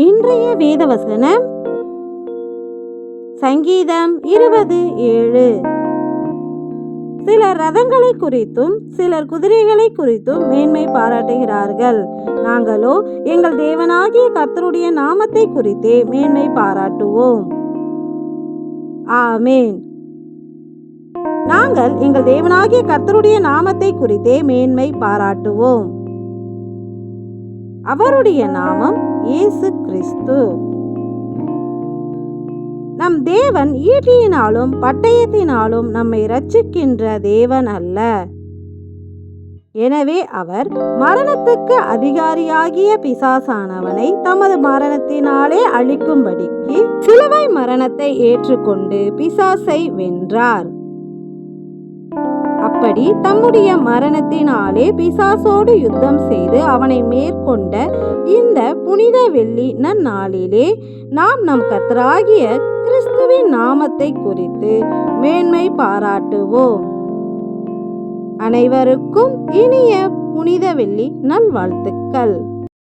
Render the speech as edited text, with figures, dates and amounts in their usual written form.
இன்றைய வேதவசனம் சங்கீதம் 20:7. சிலர் ரதங்களை குறித்தும் சிலர் குதிரைகளை குறித்தும் மேன்மை பாராட்டுகிறார்கள். நாங்களோ எங்கள் தேவனாகிய கர்த்தருடைய நாமத்தை குறித்தே மேன்மை பாராட்டுவோம். ஆமேன். நாங்கள் எங்கள் தேவனாகிய கர்த்தருடைய நாமத்தை குறித்தே மேன்மை பாராட்டுவோம். அவருடைய நாமம் இயேசு கிறிஸ்து. நம் தேவன் ஈட்டியினாலும் பட்டயத்தினாலும் நம்மை இரட்சிக்கின்ற தேவன் அல்ல. எனவே அவர் மரணத்துக்கு அதிகாரியாகிய பிசாசானவனை தமது மரணத்தினாலே அழிக்கும்படிக்கு சிலுவை மரணத்தை ஏற்றுக்கொண்டு பிசாசை வென்றார். அப்படி தம்முடைய மரணத்தினாலே பிசாசோடு யுத்தம் செய்து அவனை மேற்கொண்ட இந்த புனித வெள்ளி நன்னாளிலே நாம் நம் கர்த்தராகிய கிறிஸ்துவின் நாமத்தை குறித்து மேன்மை பாராட்டுவோம். அனைவருக்கும் இனிய புனித வெள்ளி நல்வாழ்த்துக்கள்.